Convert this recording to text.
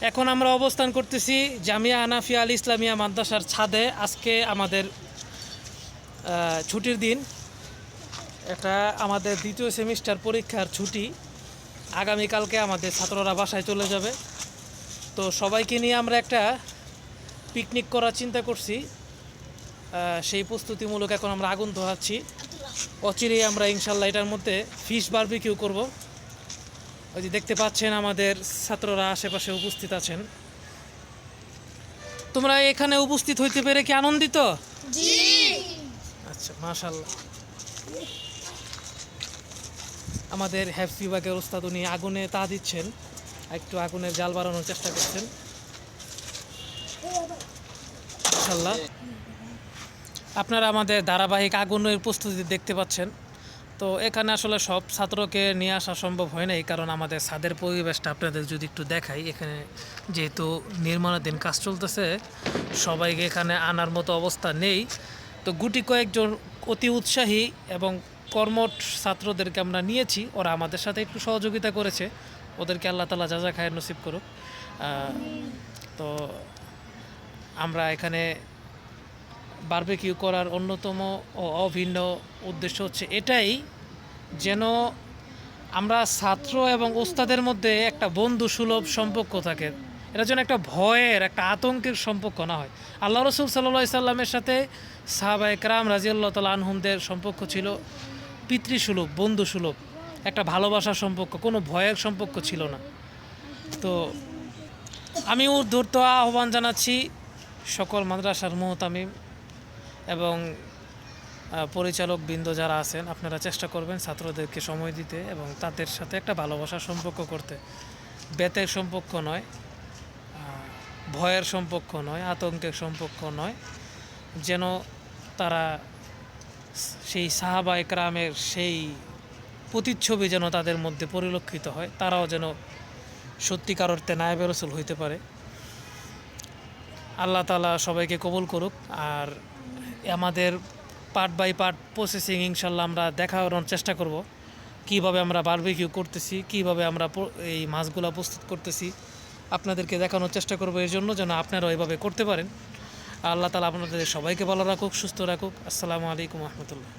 এখন আমরা অবস্থান করতেছি জামিয়া হানাফিয়া আল ইসলামিয়া মাদ্রাসার ছাদে। আজকে আমাদের ছুটির দিন, এটা আমাদের দ্বিতীয় সেমিস্টার পরীক্ষার ছুটি। আগামীকালকে আমাদের ছাত্ররা বাসায় চলে যাবে। তো সবাইকে নিয়ে আমরা একটা পিকনিক করার চিন্তা করছি। সেই প্রস্তুতিমূলক এখন আমরা আগুন ধোয়াচ্ছি। অচিরেই আমরা ইনশাল্লাহ এটার মধ্যে ফিশ বারবিকিউ করব। ওই যে দেখতে পাচ্ছেন আমাদের ছাত্ররা আশেপাশে উপস্থিত আছেন। তোমরা এখানে উপস্থিত হইতে পেরে কি আনন্দিত? জি। আচ্ছা, মাশাআল্লাহ। আমাদের হেফজ বিভাগের ওস্তাদ উনি আগুনে তা দিচ্ছেন, একটু আগুনের জাল বাড়ানোর চেষ্টা করছেন। মাশাআল্লাহ, আপনারা আমাদের ধারাবাহিক আগুনের প্রস্তুতি দেখতে পাচ্ছেন। তো এখানে আসলে সব ছাত্রকে নিয়ে আসা সম্ভব হয় নাই, কারণ আমাদের ছাদের পরিবেশটা আপনাদের যদি একটু দেখাই, এখানে যেহেতু নির্মাণাধীন কাজ চলতেছে, সবাইকে এখানে আনার মতো অবস্থা নেই। তো গুটি কয়েকজন অতি উৎসাহী এবং কর্মঠ ছাত্রদেরকে আমরা নিয়েছি, ওরা আমাদের সাথে একটু সহযোগিতা করেছে। ওদেরকে আল্লাহ তাআলা জাযা খায়ের নসিব করুক। তো আমরা এখানে বারবিকিউ করার অন্যতম ও অভিন্ন উদ্দেশ্য হচ্ছে এটাই, যেন আমরা ছাত্র এবং ওস্তাদের মধ্যে একটা বন্ধু সুলভ সম্পর্ক থাকে। এটা যেন একটা ভয়ের, একটা আতঙ্কের সম্পর্ক না হয়। আল্লাহ রসুল সাল্লাল্লাহু আলাইহি সাল্লামের সাথে সাহাবায়ে কেরাম রাদিয়াল্লাহু তাআলা আনহুমদের সম্পর্ক ছিল পিতৃসুলভ, বন্ধুসুলভ, একটা ভালোবাসার সম্পর্ক, কোনো ভয়ের সম্পর্ক ছিল না। তো আমি উদ্ধৃত আহ্বান জানাচ্ছি সকল মাদ্রাসার মুহতামিম এবং পরিচালক বৃন্দ যারা আছেন, আপনারা চেষ্টা করবেন ছাত্রদেরকে সময় দিতে এবং তাদের সাথে একটা ভালোবাসার সম্পর্ক করতে। বেতের সম্পর্ক নয়, ভয়ের সম্পর্ক নয়, আতঙ্কের সম্পর্ক নয়, যেন তারা সেই সাহাবায়ে কেরামের সেই প্রতিচ্ছবি যেন তাদের মধ্যে পরিলক্ষিত হয়, তারাও যেন সত্যিকার অর্থে নায়েবে রাসূল হইতে পারে। আল্লাহ তাআলা সবাইকে কবুল করুক। আর আমাদের পার্ট বাই পার্ট প্রসেসিং ইনশাল্লাহ আমরা দেখানোর চেষ্টা করব, কিভাবে আমরা বারবিকিউ করতেছি, কিভাবে আমরা এই মাছগুলো প্রস্তুত করতেছি, আপনাদেরকে দেখানোর চেষ্টা করব, এর জন্য যেন আপনারাও এইভাবে করতে পারেন। আল্লাহ তাআলা আপনাদের সবাইকে ভালো রাখুক, সুস্থ রাখুক। আসসালামু আলাইকুম ওয়া রাহমাতুল্লাহ।